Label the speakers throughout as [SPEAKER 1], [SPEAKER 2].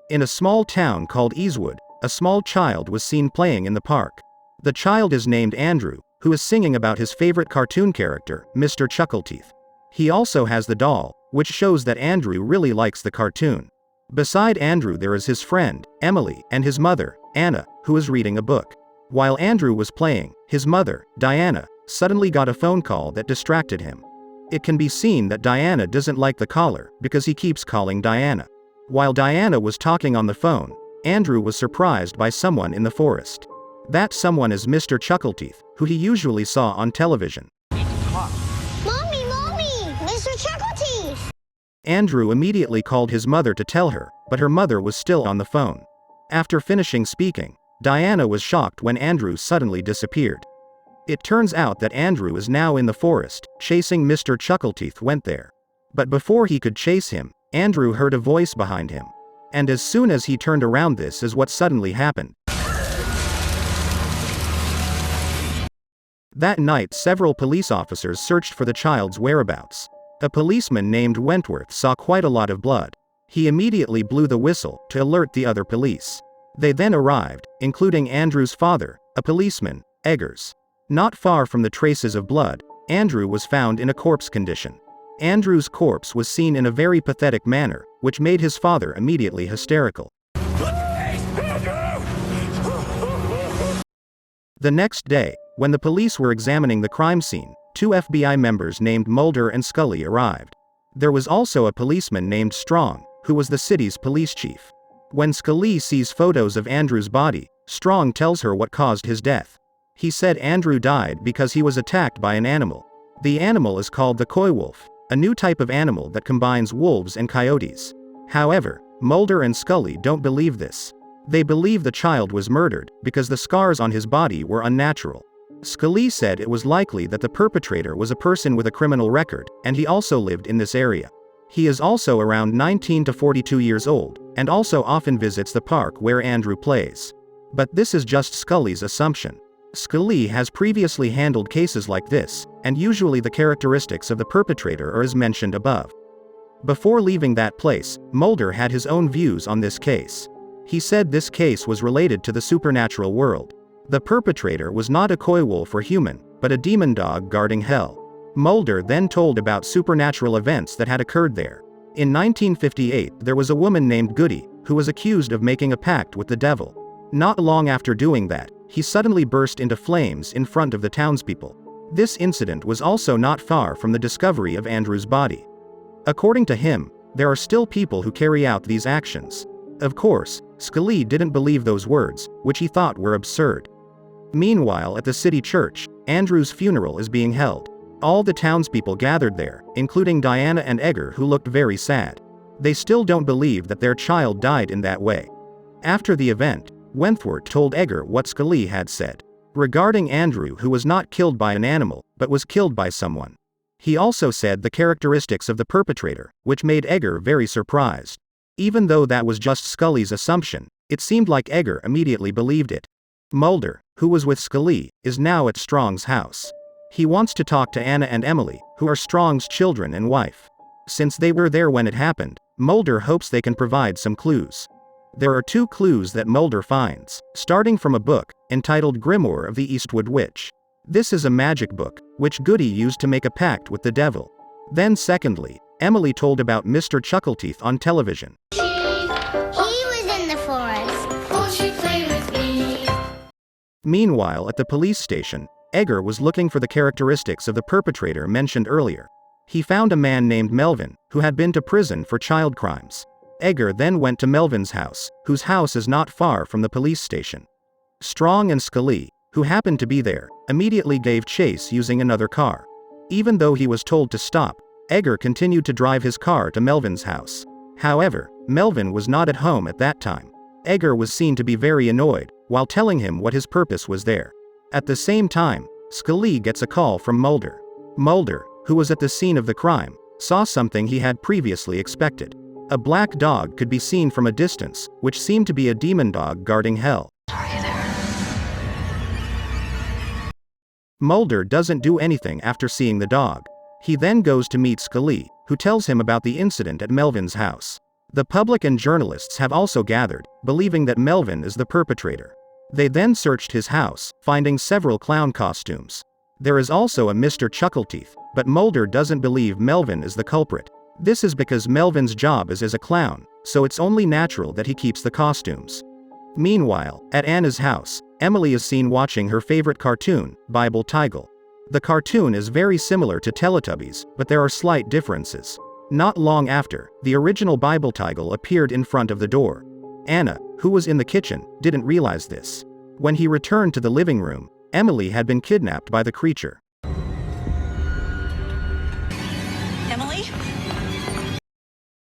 [SPEAKER 1] In a small town called Eastwood, a small child was seen playing in the park. The child is named Andrew, who is singing about his favorite cartoon character, Mr. Chuckleteeth. He also has the doll, which shows that Andrew really likes the cartoon. Beside Andrew there is his friend, Emily, and his mother, Anna, who is reading a book. While Andrew was playing, his mother, Diana, suddenly got a phone call that distracted him. It can be seen that Diana doesn't like the caller because he keeps calling Diana. While Diana was talking on the phone, Andrew was surprised by someone in the forest. That someone is Mr. Chuckleteeth, who he usually saw on television.
[SPEAKER 2] Mommy, Mr. Chuckleteeth!
[SPEAKER 1] Andrew immediately called his mother to tell her, but her mother was still on the phone. After finishing speaking, Diana was shocked when Andrew suddenly disappeared. It turns out that Andrew is now in the forest, chasing Mr. Chuckleteeth went there. But before he could chase him, Andrew heard a voice behind him. And as soon as he turned around, this is what suddenly happened. That night several police officers searched for the child's whereabouts. A policeman named Wentworth saw quite a lot of blood. He immediately blew the whistle to alert the other police. They then arrived, including Andrew's father, a policeman, Eggers. Not far from the traces of blood, Andrew was found in a corpse condition. Andrew's corpse was seen in a very pathetic manner, which made his father immediately hysterical. The next day, when the police were examining the crime scene, 2 FBI members named Mulder and Scully arrived. There was also a policeman named Strong, who was the city's police chief. When Scully sees photos of Andrew's body, Strong tells her what caused his death. He said Andrew died because he was attacked by an animal. The animal is called the coy wolf, a new type of animal that combines wolves and coyotes. However, Mulder and Scully don't believe this. They believe the child was murdered because the scars on his body were unnatural. Scully said it was likely that the perpetrator was a person with a criminal record, and he also lived in this area. He is also around 19 to 42 years old, and also often visits the park where Andrew plays. But this is just Scully's assumption. Scully has previously handled cases like this, and usually the characteristics of the perpetrator are as mentioned above. Before leaving that place, Mulder had his own views on this case. He said this case was related to the supernatural world. The perpetrator was not a coy wolf or human, but a demon dog guarding hell. Mulder then told about supernatural events that had occurred there. In 1958, there was a woman named Goody, who was accused of making a pact with the devil. Not long after doing that, he suddenly burst into flames in front of the townspeople. This incident was also not far from the discovery of Andrew's body. According to him, there are still people who carry out these actions. Of course, Scully didn't believe those words, which he thought were absurd. Meanwhile, at the city church, Andrew's funeral is being held. All the townspeople gathered there, including Diana and Egger, who looked very sad. They still don't believe that their child died in that way. After the event, Wentworth told Egger what Scully had said regarding Andrew, who was not killed by an animal, but was killed by someone. He also said the characteristics of the perpetrator, which made Egger very surprised. Even though that was just Scully's assumption, it seemed like Egger immediately believed it. Mulder, who was with Scully, is now at Strong's house. He wants to talk to Anna and Emily, who are Strong's children and wife. Since they were there when it happened, Mulder hopes they can provide some clues. There are 2 clues that Mulder finds, starting from a book, entitled Grimoire of the Eastwood Witch. This is a magic book, which Goody used to make a pact with the devil. Then secondly, Emily told about Mr. Chuckleteeth on television.
[SPEAKER 2] He was in the forest. Won't you play with me?
[SPEAKER 1] Meanwhile, at the police station, Egger was looking for the characteristics of the perpetrator mentioned earlier. He found a man named Melvin, who had been to prison for child crimes. Egger then went to Melvin's house, whose house is not far from the police station. Strong and Scully, who happened to be there, immediately gave chase using another car. Even though he was told to stop, Egger continued to drive his car to Melvin's house. However, Melvin was not at home at that time. Egger was seen to be very annoyed, while telling him what his purpose was there. At the same time, Scully gets a call from Mulder. Mulder, who was at the scene of the crime, saw something he had previously expected. A black dog could be seen from a distance, which seemed to be a demon dog guarding hell.
[SPEAKER 2] Are you there?
[SPEAKER 1] Mulder doesn't do anything after seeing the dog. He then goes to meet Scully, who tells him about the incident at Melvin's house. The public and journalists have also gathered, believing that Melvin is the perpetrator. They then searched his house, finding several clown costumes. There is also a Mr. Chuckleteeth, but Mulder doesn't believe Melvin is the culprit. This is because Melvin's job is as a clown, so it's only natural that he keeps the costumes. Meanwhile, at Anna's house, Emily is seen watching her favorite cartoon, Bible Tigel. The cartoon is very similar to Teletubbies, but there are slight differences. Not long after, the original Bible Tigel appeared in front of the door. Anna, who was in the kitchen, didn't realize this. When he returned to the living room, Emily had been kidnapped by the creature.
[SPEAKER 3] Emily?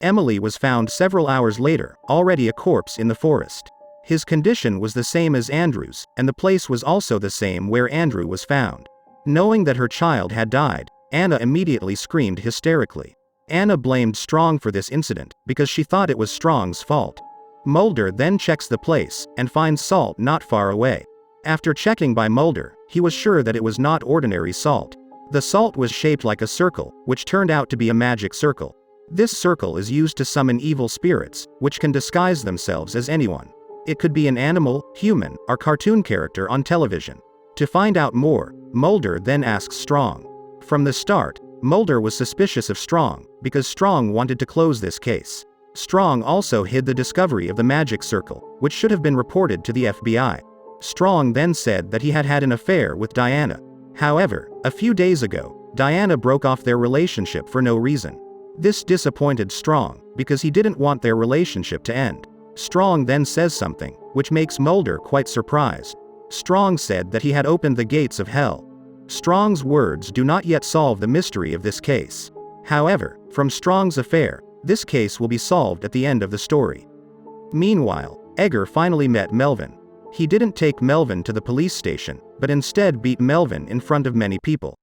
[SPEAKER 1] Emily was found several hours later, already a corpse in the forest. His condition was the same as Andrew's, and the place was also the same where Andrew was found. Knowing that her child had died, Anna immediately screamed hysterically. Anna blamed Strong for this incident, because she thought it was Strong's fault. Mulder then checks the place, and finds salt not far away. After checking by Mulder, he was sure that it was not ordinary salt. The salt was shaped like a circle, which turned out to be a magic circle. This circle is used to summon evil spirits, which can disguise themselves as anyone. It could be an animal, human, or cartoon character on television. To find out more, Mulder then asks Strong. From the start, Mulder was suspicious of Strong, because Strong wanted to close this case. Strong also hid the discovery of the magic circle, which should have been reported to the FBI. Strong then said that he had had an affair with Diana. However, a few days ago, Diana broke off their relationship for no reason. This disappointed Strong, because he didn't want their relationship to end. Strong then says something, which makes Mulder quite surprised. Strong said that he had opened the gates of hell. Strong's words do not yet solve the mystery of this case. However, from Strong's affair, this case will be solved at the end of the story. Meanwhile, Edgar finally met Melvin. He didn't take Melvin to the police station, but instead beat Melvin in front of many people.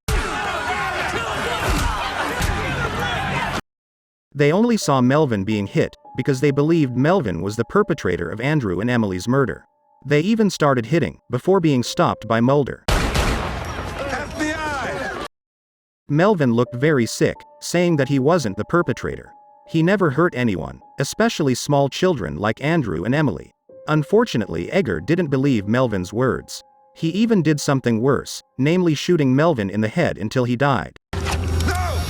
[SPEAKER 1] They only saw Melvin being hit, because they believed Melvin was the perpetrator of Andrew and Emily's murder. They even started hitting, before being stopped by Mulder. FBI! Melvin looked very sick, saying that he wasn't the perpetrator. He never hurt anyone, especially small children like Andrew and Emily. Unfortunately, Edgar didn't believe Melvin's words. He even did something worse, namely shooting Melvin in the head until he died. No!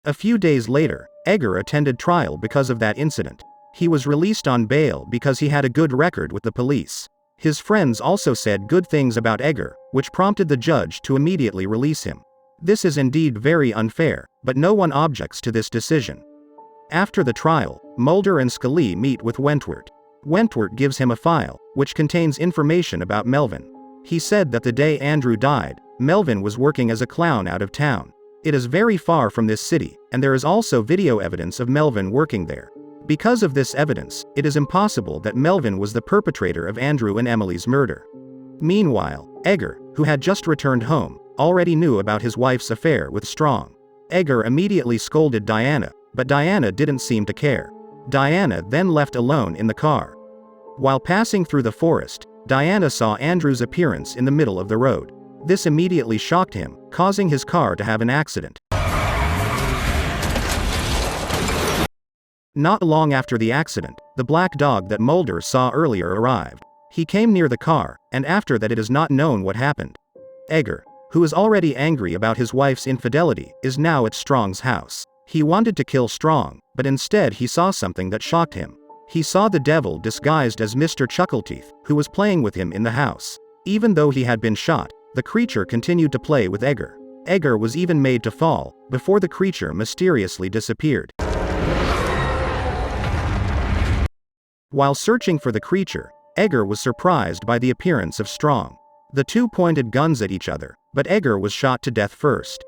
[SPEAKER 1] A few days later, Edgar attended trial because of that incident. He was released on bail because he had a good record with the police. His friends also said good things about Edgar, which prompted the judge to immediately release him. This is indeed very unfair, but no one objects to this decision. After the trial, Mulder and Scully meet with Wentworth. Wentworth gives him a file, which contains information about Melvin. He said that the day Andrew died, Melvin was working as a clown out of town. It is very far from this city, and there is also video evidence of Melvin working there. Because of this evidence, it is impossible that Melvin was the perpetrator of Andrew and Emily's murder. Meanwhile, Edgar, who had just returned home, already knew about his wife's affair with Strong. Edgar immediately scolded Diana, but Diana didn't seem to care. Diana then left alone in the car. While passing through the forest, Diana saw Andrew's appearance in the middle of the road. This immediately shocked him, causing his car to have an accident. Not long after the accident, the black dog that Mulder saw earlier arrived. He came near the car, and after that it is not known what happened. Edgar, who is already angry about his wife's infidelity, is now at Strong's house. He wanted to kill Strong, but instead he saw something that shocked him. He saw the devil disguised as Mr. Chuckleteeth, who was playing with him in the house. Even though he had been shot, the creature continued to play with Edgar. Edgar was even made to fall, before the creature mysteriously disappeared. While searching for the creature, Edgar was surprised by the appearance of Strong. The two pointed guns at each other, but Edgar was shot to death first.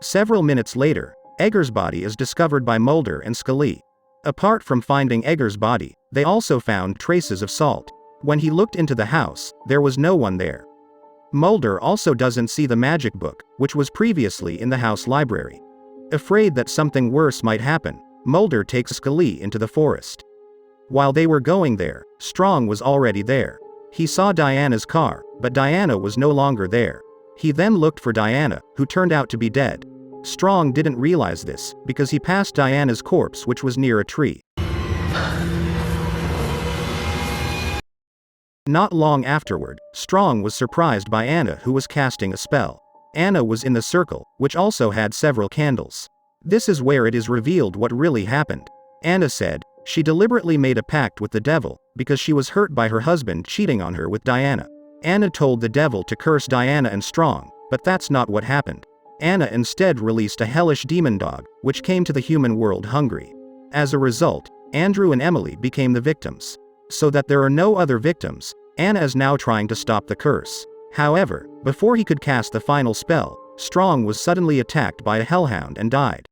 [SPEAKER 1] Several minutes later, Edgar's body is discovered by Mulder and Scully. Apart from finding Edgar's body, they also found traces of salt. When he looked into the house, there was no one there. Mulder also doesn't see the magic book, which was previously in the house library. Afraid that something worse might happen, Mulder takes Scully into the forest. While they were going there, Strong was already there. He saw Diana's car, but Diana was no longer there. He then looked for Diana, who turned out to be dead. Strong didn't realize this, because he passed Diana's corpse, which was near a tree. Not long afterward, Strong was surprised by Anna, who was casting a spell. Anna was in the circle, which also had several candles. This is where it is revealed what really happened. Anna said she deliberately made a pact with the devil, because she was hurt by her husband cheating on her with Diana. Anna told the devil to curse Diana and Strong, but that's not what happened. Anna instead released a hellish demon dog, which came to the human world hungry. As a result, Andrew and Emily became the victims. So that there are no other victims, Anna is now trying to stop the curse. However, before he could cast the final spell, Strong was suddenly attacked by a hellhound and died.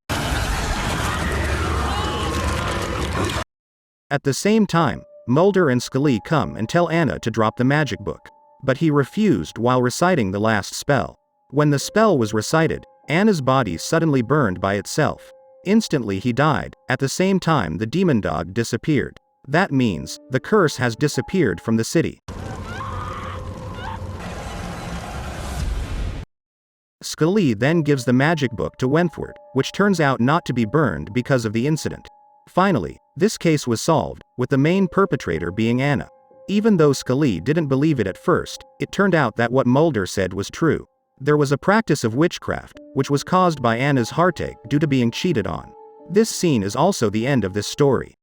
[SPEAKER 1] At the same time, Mulder and Scully come and tell Anna to drop the magic book. But he refused while reciting the last spell. When the spell was recited, Anna's body suddenly burned by itself. Instantly he died. At the same time the demon dog disappeared. That means, the curse has disappeared from the city. Scully then gives the magic book to Wentworth, which turns out not to be burned because of the incident. Finally, this case was solved, with the main perpetrator being Anna. Even though Scully didn't believe it at first, it turned out that what Mulder said was true. There was a practice of witchcraft, which was caused by Anna's heartache due to being cheated on. This scene is also the end of this story.